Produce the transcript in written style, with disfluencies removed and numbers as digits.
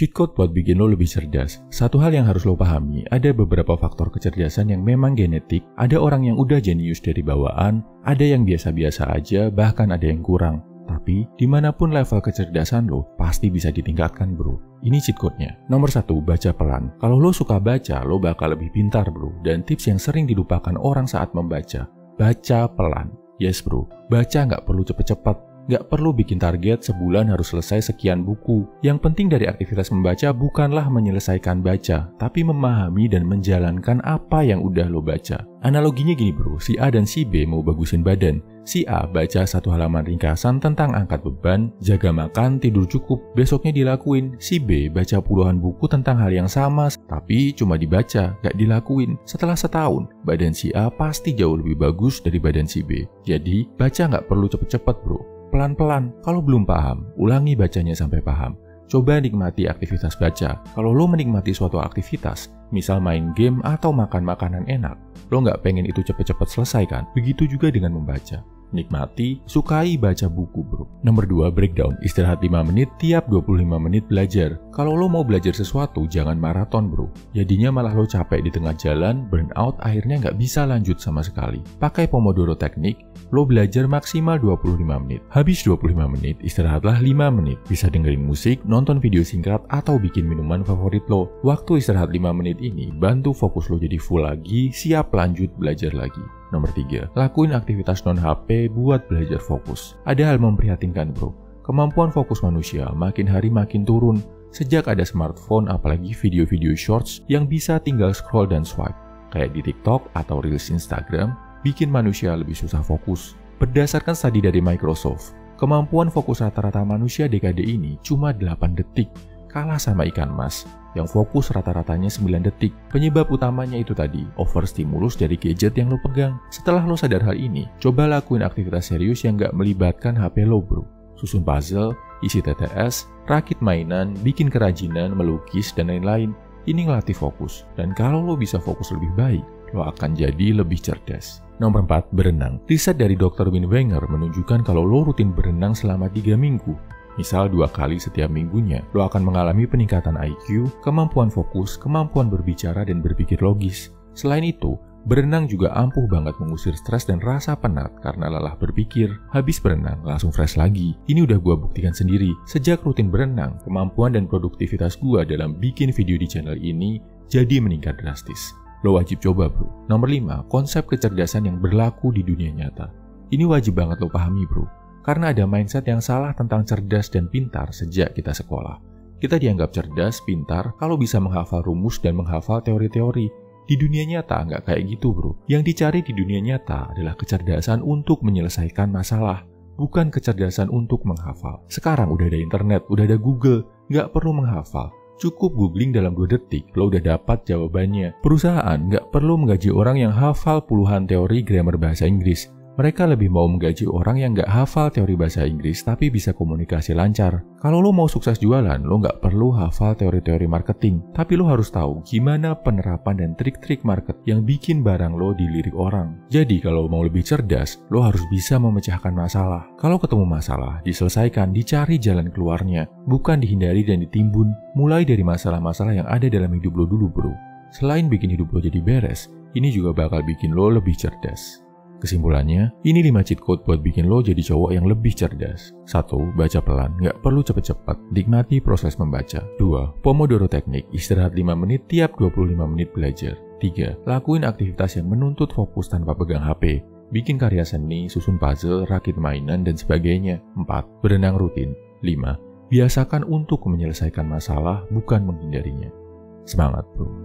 Cheat code buat bikin lo lebih cerdas. Satu hal yang harus lo pahami, ada beberapa faktor kecerdasan yang memang genetik, ada orang yang udah jenius dari bawaan, ada yang biasa-biasa aja, bahkan ada yang kurang. Tapi, dimanapun level kecerdasan lo, pasti bisa ditingkatkan bro. Ini cheat code-nya. Nomor 1, baca pelan. Kalau lo suka baca, lo bakal lebih pintar bro. Dan tips yang sering dilupakan orang saat membaca, baca pelan. Yes bro, baca nggak perlu cepet-cepet. Nggak perlu bikin target sebulan harus selesai sekian buku. Yang penting dari aktivitas membaca bukanlah menyelesaikan baca, tapi memahami dan menjalankan apa yang udah lo baca. Analoginya gini bro, si A dan si B mau bagusin badan. Si A baca 1 halaman ringkasan tentang angkat beban, jaga makan, tidur cukup, besoknya dilakuin. Si B baca puluhan buku tentang hal yang sama, tapi cuma dibaca, nggak dilakuin. Setelah setahun, badan si A pasti jauh lebih bagus dari badan si B. Jadi, baca nggak perlu cepet-cepet bro. Pelan-pelan, kalau belum paham, ulangi bacanya sampai paham. Coba nikmati aktivitas baca. Kalau lo menikmati suatu aktivitas, misal main game atau makan makanan enak, lo nggak pengen itu cepet-cepet selesai kan? Begitu juga dengan membaca. Nikmati, sukai baca buku bro. Nomor 2, breakdown. Istirahat 5 menit, tiap 25 menit belajar. Kalau lo mau belajar sesuatu, jangan maraton bro. Jadinya malah lo capek di tengah jalan, burn out, akhirnya nggak bisa lanjut sama sekali. Pakai Pomodoro teknik, lo belajar maksimal 25 menit. Habis 25 menit, istirahatlah 5 menit. Bisa dengerin musik, nonton video singkat, atau bikin minuman favorit lo. Waktu istirahat 5 menit ini, bantu fokus lo jadi full lagi, siap lanjut belajar lagi. Nomor 3, lakuin aktivitas non-HP buat belajar fokus. Ada hal memprihatinkan bro, kemampuan fokus manusia makin hari makin turun. Sejak ada smartphone, apalagi video-video shorts yang bisa tinggal scroll dan swipe, kayak di TikTok atau Reels Instagram, bikin manusia lebih susah fokus. Berdasarkan studi dari Microsoft, kemampuan fokus rata-rata manusia dekade ini cuma 8 detik, kalah sama ikan mas yang fokus rata-ratanya 9 detik. Penyebab utamanya itu tadi, overstimulus dari gadget yang lo pegang. Setelah lo sadar hal ini, coba lakuin aktivitas serius yang gak melibatkan HP lo bro. Susun puzzle, isi TTS, rakit mainan, bikin kerajinan, melukis, dan lain-lain. Ini ngelatih fokus. Dan kalau lo bisa fokus lebih baik, lo akan jadi lebih cerdas. Nomor 4, berenang. Riset dari Dr. Wim Wenger menunjukkan kalau lo rutin berenang selama 3 minggu, misal 2 kali setiap minggunya, lo akan mengalami peningkatan IQ, kemampuan fokus, kemampuan berbicara, dan berpikir logis. Selain itu, berenang juga ampuh banget mengusir stres dan rasa penat karena lelah berpikir. Habis berenang, langsung fresh lagi. Ini udah gua buktikan sendiri. Sejak rutin berenang, kemampuan dan produktivitas gua dalam bikin video di channel ini jadi meningkat drastis. Lo wajib coba bro. Nomor 5, konsep kecerdasan yang berlaku di dunia nyata. Ini wajib banget lo pahami bro. Karena ada mindset yang salah tentang cerdas dan pintar sejak kita sekolah. Kita dianggap cerdas, pintar, kalau bisa menghafal rumus dan menghafal teori-teori. Di dunia nyata nggak kayak gitu bro. Yang dicari di dunia nyata adalah kecerdasan untuk menyelesaikan masalah, bukan kecerdasan untuk menghafal. Sekarang udah ada internet, udah ada Google, nggak perlu menghafal. Cukup googling dalam 2 detik, lo udah dapat jawabannya. Perusahaan nggak perlu menggaji orang yang hafal puluhan teori grammar bahasa Inggris. Mereka lebih mau menggaji orang yang nggak hafal teori bahasa Inggris tapi bisa komunikasi lancar. Kalau lo mau sukses jualan, lo nggak perlu hafal teori-teori marketing, tapi lo harus tahu gimana penerapan dan trik-trik market yang bikin barang lo dilirik orang. Jadi kalau mau lebih cerdas, lo harus bisa memecahkan masalah. Kalau ketemu masalah, diselesaikan, dicari jalan keluarnya, bukan dihindari dan ditimbun. Mulai dari masalah-masalah yang ada dalam hidup lo dulu bro. Selain bikin hidup lo jadi beres, ini juga bakal bikin lo lebih cerdas. Kesimpulannya, ini 5 cheat code buat bikin lo jadi cowok yang lebih cerdas. 1. Baca pelan, nggak perlu cepet-cepet, nikmati proses membaca. 2. Pomodoro teknik, istirahat 5 menit tiap 25 menit belajar. 3. Lakuin aktivitas yang menuntut fokus tanpa pegang HP. Bikin karya seni, susun puzzle, rakit mainan, dan sebagainya. 4. Berenang rutin. 5. Biasakan untuk menyelesaikan masalah, bukan menghindarinya. Semangat bro!